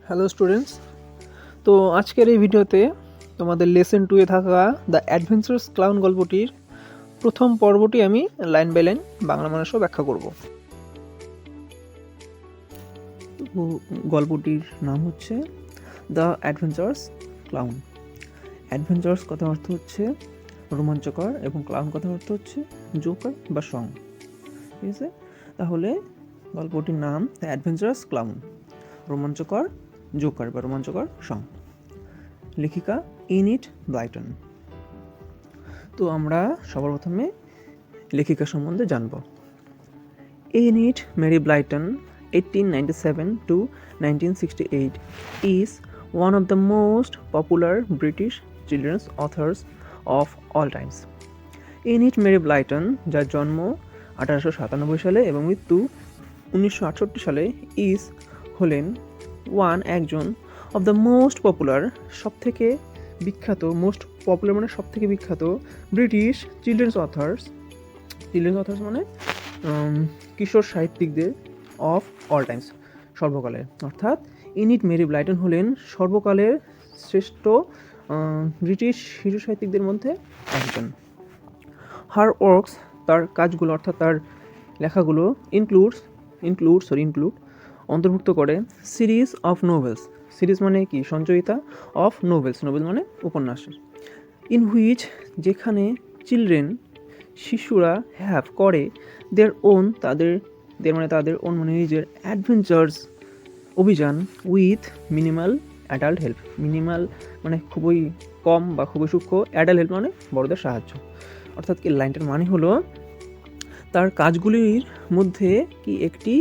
Hello students, তো আজকের এই ভিডিওতে তোমাদের লেসন 2-এ থাকা দ্য অ্যাডভেঞ্চারাস ক্লাউন গল্পটির প্রথম পর্বটি আমি লাইন বাই লাইন বাংলা মানুষও ব্যাখ্যা করব। তো গল্পটির নাম হচ্ছে দ্য অ্যাডভেঞ্চারাস ক্লাউন। অ্যাডভেঞ্চারাস কথার অর্থ হচ্ছে রোমাঞ্চকর এবং ক্লাউন কথার অর্থ হচ্ছে জোকার বা সং। ঠিক আছে, তাহলে গল্পটির নাম দ্য অ্যাডভেঞ্চারাস ক্লাউন, রোমাঞ্চকর জোকার বা রোমাঞ্চকর সং। লেখিকা এনিট ব্লাইটন। তো আমরা সবার প্রথমে লেখিকা সম্বন্ধে জানব। এনিট Mary Blyton 1897 to 1968 is one of the most popular British children's authors of all times. Enid Mary Blyton, যার জন্ম 1897 সালে এবং মৃত্যু 1968 সালে, হলেন একজন অফ দ্য মোস্ট পপুলার, সবথেকে বিখ্যাত, মোস্ট পপুলার মানে সবথেকে বিখ্যাত ব্রিটিশ চিলড্রেন্স অথার্স মানে কিশোর সাহিত্যিকদের অফ অল টাইমস, সর্বকালের। অর্থাৎ এনিট মেরি ব্লাইটন হলেন সর্বকালের শ্রেষ্ঠ ব্রিটিশ শিশু সাহিত্যিকদের মধ্যে একজন। হার ওয়ার্কস, তার কাজগুলো অর্থাৎ তার লেখাগুলো ইনক্লুড অন্তর্ভুক্ত করে সিরিজ অফ নোভেলস। সিরিজ মানে কি? সঞ্চয়িতা। অফ নোভেলস মানে উপন্যাস। ইন হুইচ, যেখানে চিলড্রেন শিশুরা হ্যাভ করে দেয়ার ওন, তাদের ওন মানে নিজের অ্যাডভেঞ্চার্স অভিযান with minimal adult help. Minimal মানে খুবই কম বা খুবই সূক্ষ্ম, অ্যাডাল্ট হেল্প মানে বড়দের সাহায্য। অর্থাৎ কি লাইনটার মানে হলো তার কাজগুলির মধ্যে কি একটি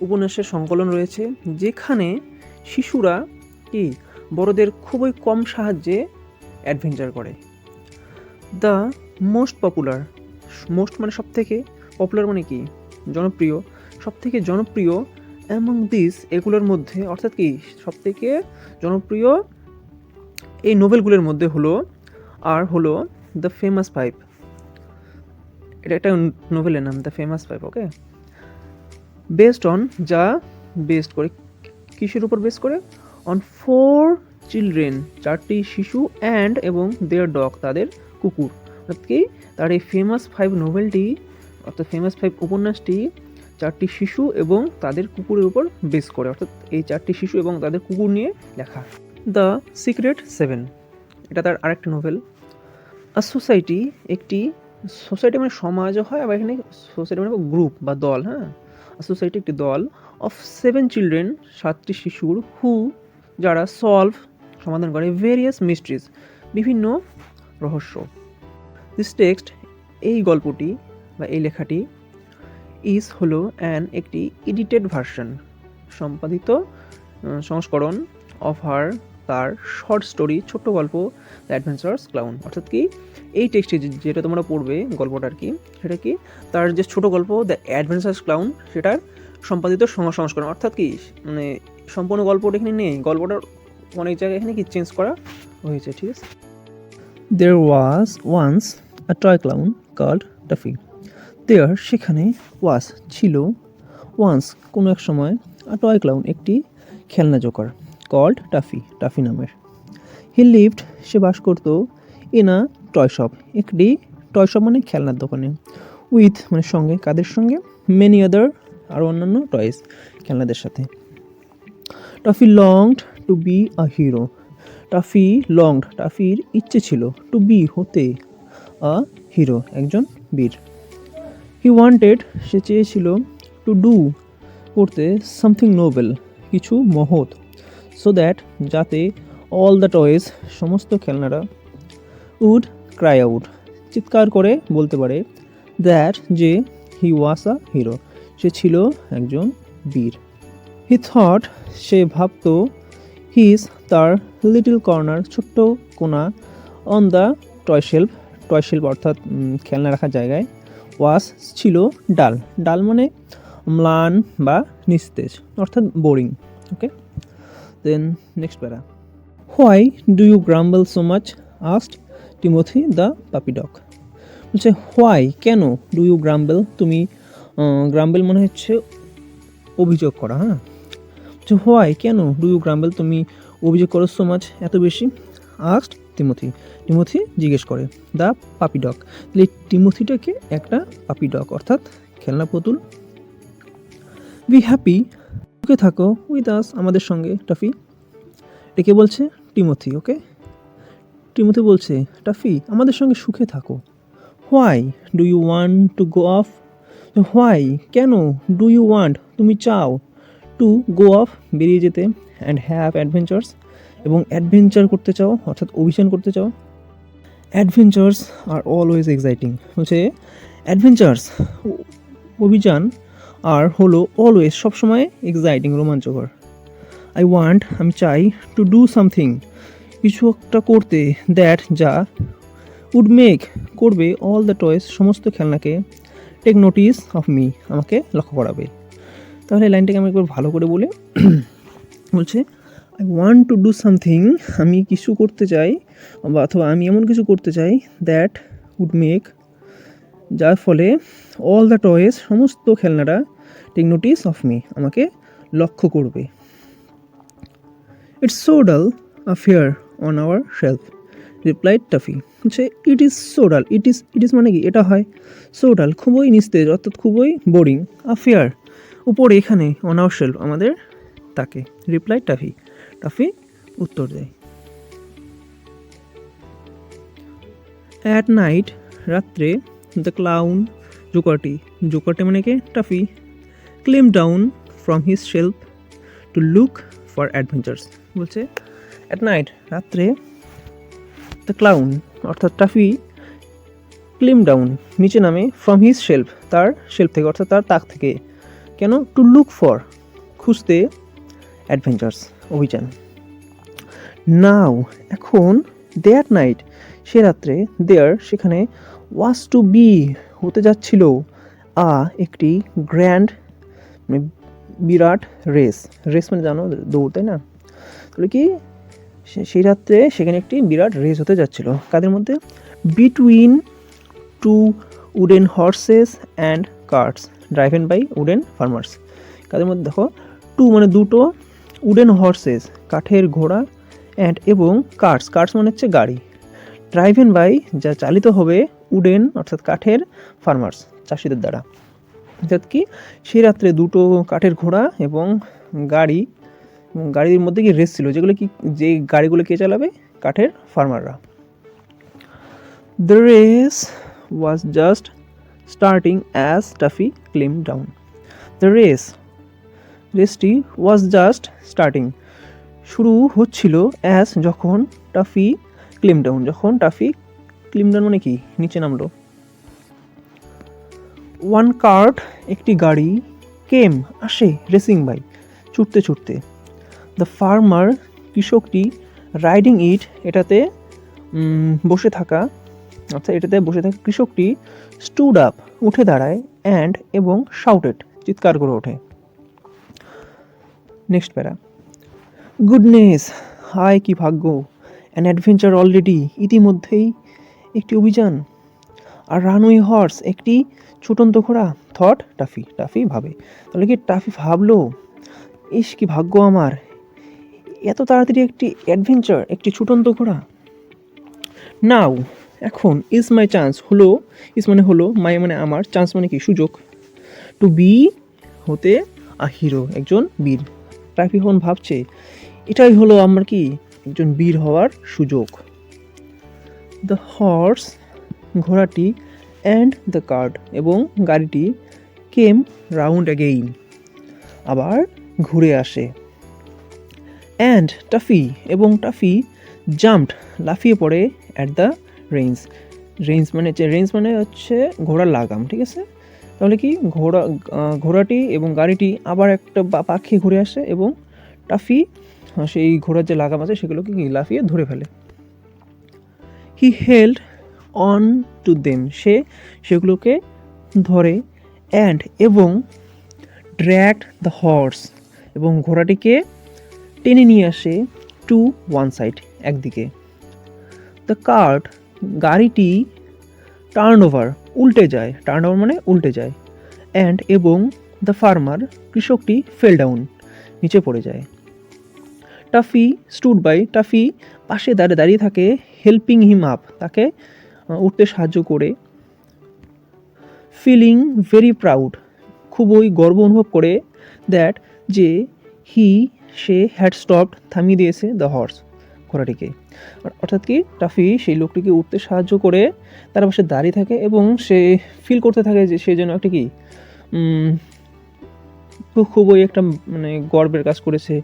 উপন্যাসের সংকলন রয়েছে যেখানে শিশুরা কি বড়দের খুবই কম সাহায্যে অ্যাডভেঞ্চার করে। দ্য মোস্ট পপুলার, মোস্ট মানে সব থেকে, পপুলার মানে কি? জনপ্রিয়, সব থেকে জনপ্রিয়। অ্যামং দিস, এগুলোর মধ্যে, অর্থাৎ কি সব থেকে জনপ্রিয় এই নোভেলগুলোর মধ্যে হলো দ্য ফেমাস ফাইভ। এটা একটা নোভেলের নাম, the famous five. Okay, based on, যা বেসড করে, কিসের উপর বেস করে? অন 4 চিলড্রেন, 4টি শিশু, অ্যান্ড এবং দেয়ার ডগ, তাদের কুকুর। অর্থাৎ কি তার এই ফেমাস 5 নোভেলটি, অর্থাৎ ফেমাস 5 উপন্যাসটি 4টি শিশু এবং তাদের কুকুরের উপর বেস করে, অর্থাৎ এই 4টি শিশু এবং তাদের কুকুর নিয়ে লেখা। দ্য সিক্রেট 7, এটা তার আরেকটি নোভেল। আ সোসাইটি, একটি সোসাইটি মানে সমাজও হয়, আবার এখানে সোসাইটি মানে গ্রুপ বা দল। হ্যাঁ, সোসাইটি একটি দল অফ 7 চিলড্রেন, 7টি শিশুর, হু যারা সমাধান করে ভেরিয়াস মিস্ট্রিজ, বিভিন্ন রহস্য। দিস টেক্সট, এই গল্পটি বা এই লেখাটি, হলো একটি এডিটেড ভার্সন, সম্পাদিত সংস্করণ, অফ হার, তার শর্ট স্টোরি, ছোট্ট গল্প দ্য অ্যাডভেঞ্চারাস ক্লাউন। অর্থাৎ কি এই টেক্সটে যেটা তোমরা পড়বে গল্পটার কি, সেটা কি তার যে ছোট গল্প দ্য অ্যাডভেঞ্চারাস ক্লাউন, সেটার সম্পাদিত সংস্করণ। অর্থাৎ কি মানে সম্পূর্ণ গল্পটা এখানে নেই, গল্পটার অনেক জায়গায় এখানে কি চেঞ্জ করা হয়েছে। ঠিক আছে। There was once a toy clown called Tuffy. There, সেখানে, was ছিল, once কোনো এক সময়, a toy clown একটি খেলনা জোকার, called Tuffy নামের। He lived, সে বাস করত, in a toy shop, একটি টয় শপ মানে খেলনার দোকানে, with মানে সঙ্গে, কাদের সঙ্গে? many other, আর অন্যান্য টয়েস, খেলনাদের সাথে। Tuffy longed to be a hero. টাফির ইচ্ছে ছিল, টু বি হতে, আ হিরো একজন বীর। হি ওয়ান্টেড, সে চেয়েছিল, টু ডু করতে, সামথিং নোবেল কিছু মহৎ, সো দ্যাট যাতে, অল দ্য টয়েস সমস্ত খেলনারা, উড ক্রাই আউট চিৎকার করে বলতে পারে, দ্যাট যে, হি ওয়াজ আ হিরো সে ছিল একজন বীর। হি থট, সে ভাবত, হিজ তার, লিটল কর্নার ছোট্ট কোণা, অন দ্য টয় শেলফ অর্থাৎ খেলনা রাখার জায়গায়, ওয়াস ছিল, ডাল মানে ম্লান বা নিস্তেজ, অর্থাৎ boring. Okay, then next para. Why do you grumble so much, asked Timothy the puppy dog. বলছে হোয়াই কেন, ডু ইউ গ্রাম্বল তুমি, গ্রাম্বল মানে হচ্ছে অভিযোগ করা। হ্যাঁ, যে হোয়াই কেন ডু ইউ গ্রাম্বল, তুমি অভিযোগ করো সো মাচ এত বেশি, আস্কড টিমোথি, টিমোথি জিজ্ঞেস করে দ্য পাপি ডগ, তাহলে টিমোথিটাকে একটা পাপি ডগ অর্থাৎ খেলনা পুতুল। বি হ্যাপি, সুখে থাকো, উইথ আস, আমাদের সঙ্গে, টাফি। একে বলছে টিমোথি, ওকে। টিমোথি বলছে টাফি আমাদের সঙ্গে সুখে থাকো। Why do you want to go off, why কেন, ডু ইউ ওয়ান্ট তুমি চাও, টু গো অফ বেরিয়ে যেতে, অ্যান্ড হ্যাভ অ্যাডভেঞ্চার্স এবং অ্যাডভেঞ্চার করতে চাও অর্থাৎ অভিযান করতে চাও। অ্যাডভেঞ্চার্স আর অলওয়েজ এক্সাইটিং, হচ্ছে অ্যাডভেঞ্চার্স অভিযান আর হলো অলওয়েজ সবসময় এক্সাইটিং রোমাঞ্চকর। আই ওয়ান্ট আমি চাই, টু ডু সামথিং কিছু একটা করতে, দ্যাট যা, উড মেক করবে, অল দ্য টয়েস সমস্ত খেলনাকে, টেক নোটিস অফ মি আমাকে লক্ষ্য করাবে। তাহলে লাইনটাকে আমি একবার ভালো করে বলে বলছে I want to do something আমি কিছু করতে চাই বা অথবা আমি এমন কিছু করতে চাই, দ্যাট উড মেক যার ফলে, অল দ্য টয়েস সমস্ত খেলনাটা, টেক নোটিস অফ মি আমাকে লক্ষ্য করবে। It's so dull affair on our shelf, replied Toffee, হচ্ছে ইট ইজ সো ডাল, ইট ইজ মানে কি এটা হয়, সো ডাল খুবই নিস্তেজ অর্থাৎ খুবই বোরিং, আফেয়ার উপরে এখানে, অন আওয়ার শেলফ আমাদের তাকে, রিপ্লাইড টাফি, টাফি উত্তর দেয়। অ্যাট নাইট রাত্রে, দ্য ক্লাউন জোকারটি, জোকারটি মানে কে Taffy, climbed down from his shelf to look for adventures, বলছে অ্যাট নাইট রাত্রে, দ্য ক্লাউন অর্থাৎ টাফি, ক্লেম ডাউন নিচে নামে, ফ্রম হিজ শেলফ তার শেলফ থেকে অর্থাৎ তার তাক থেকে, কেন, টু লুক ফর খুঁজতে, অ্যাডভেঞ্চার্স অভিযান। নাও এখন, দেয়ার নাইট সে রাত্রে, দেয়ার সেখানে, ওয়াজ টু বি হতে যাচ্ছিল, একটি গ্র্যান্ড মানে বিরাট রেস, রেস মানে জানো দৌড় তাই না, তাহলে কি সেই রাত্রে সেখানে একটি বিরাট রেস হতে যাচ্ছিল, কাদের মধ্যে, between two wooden horses and carts driven by wooden farmers, কাদের মধ্যে দেখো, টু মানে দুটো, উডেন হর্সেস কাঠের ঘোড়া, অ্যান্ড এবং কার্টস, কার্টস মানে হচ্ছে গাড়ি, ড্রাইভেন বাই যা চালিত হবে, উডেন অর্থাৎ কাঠের, ফার্মার্স চাষিদের দ্বারা, অর্থাৎ কি সেই রাত্রে দুটো কাঠের ঘোড়া এবং গাড়ি, গাড়ির মধ্যে কি রেস ছিল, যেগুলো কি যে গাড়িগুলো কে চালাবে, কাঠের ফার্মাররা। The race was just starting as Taffy climbed down, the রেসটি ওয়াজ জাস্ট স্টার্টিং শুরু হচ্ছিল, অ্যাজ যখন, টাফি ক্লেম ডাউন যখন টাফি ক্লেম ডাউন মানে কি নিচে নামলো। ওয়ান কার্ট একটি গাড়ি, কেম আসে, রেসিং বাই ছুটতে ছুটতে, দ্য ফার্মার কৃষকটি, রাইডিং ইট এটাতে বসে থাকা অর্থাৎ এটাতে বসে থাকা কৃষকটি, স্টুড আপ উঠে দাঁড়ায়, অ্যান্ড এবং শাউটেড চিৎকার করে ওঠে। নেক্সট প্যারা, গুডনেস হায় কি ভাগ্য, অ্যান অ্যাডভেঞ্চার অলরেডি ইতিমধ্যেই একটি অভিযান, আর রানওয়ে হর্স একটি ছুটন্ত ঘোড়া, থট টাফি, টাফি ভাবে, তাহলে কি টাফি ভাবলো ইস কি ভাগ্য আমার, এত তাড়াতাড়ি একটি অ্যাডভেঞ্চার একটি ছুটন্ত ঘোড়া। নাও এখন, ইজ মাই চান্স হলো, ইজ মানে হলো, মাই মানে আমার, চান্স মানে কি সুযোগ, টু বি হতে, আ হিরো একজন বীর, টাফি হন ভাবছে এটাই হলো আমার কি একজন বীর হওয়ার সুযোগ। দ্য হর্স ঘোড়াটি, অ্যান্ড দ্য কার্ট এবং গাড়িটি, কেম রাউন্ড অ্যাগেইন আবার ঘুরে আসে, অ্যান্ড টাফি এবং টাফি, জাম্পড লাফিয়ে পড়ে, অ্যাট দ্য রেঞ্জ, রেঞ্জ মানে হচ্ছে ঘোড়ার লাগাম, ঠিক আছে, তাহলে কি ঘোড়াটি এবং গাড়িটি আবার একটা পাখি ঘুরে আসে এবং টাফি সেই ঘোড়ার যে লাগাম আছে সেগুলোকে কি লাফিয়ে ধরে ফেলে। He held on to them সে সেগুলোকে ধরে, অ্যান্ড এবং ড্র্যাগড দ্য হর্স এবং ঘোড়াটিকে টেনে নিয়ে আসে, টু ওয়ান সাইড একদিকে। দ্য কার্ট গাড়িটি, টার্ন ওভার উল্টে যায়, টার্ন ওভার মানে উল্টে যায়, অ্যান্ড এবং দ্য ফার্মার কৃষকটি, ফেল ডাউন নিচে পড়ে যায়। টাফি স্টুড বাই, টাফি পাশে দাঁড়িয়ে থাকে, হেল্পিং হিম আপ, তাকে উঠতে সাহায্য করে। ফিলিং ভেরি প্রাউড, খুবই গর্ব অনুভব করে, দ্যাট যে সে হ্যাড স্টপড, থামিয়ে দিয়েছে দ্য হর্স, ঘোড়াটিকে। অর্থাৎ কি টাফি সেই লোকটিকে উঠতে সাহায্য করে, তার পাশে দাঁড়িয়ে থাকে এবং সে ফিল করতে থাকে যে সে যেন একটা কি খুবই একটা মানে গর্বের কাজ করেছে,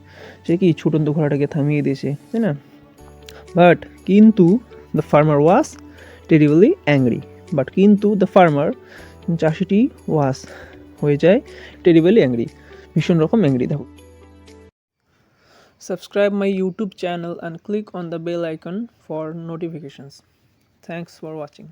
সে কি ছুটন্ত ঘোড়াটাকে থামিয়ে দিয়েছে, তাই না? বাট কিন্তু the farmer was terribly angry, but কিন্তু দ্য ফার্মার চাষিটি ওয়াজ হয়ে যায় টেরিবলি অ্যাংরি, ভীষণ রকম অ্যাংরি। দেখো, subscribe my YouTube channel and click on the bell icon for notifications. Thanks for watching.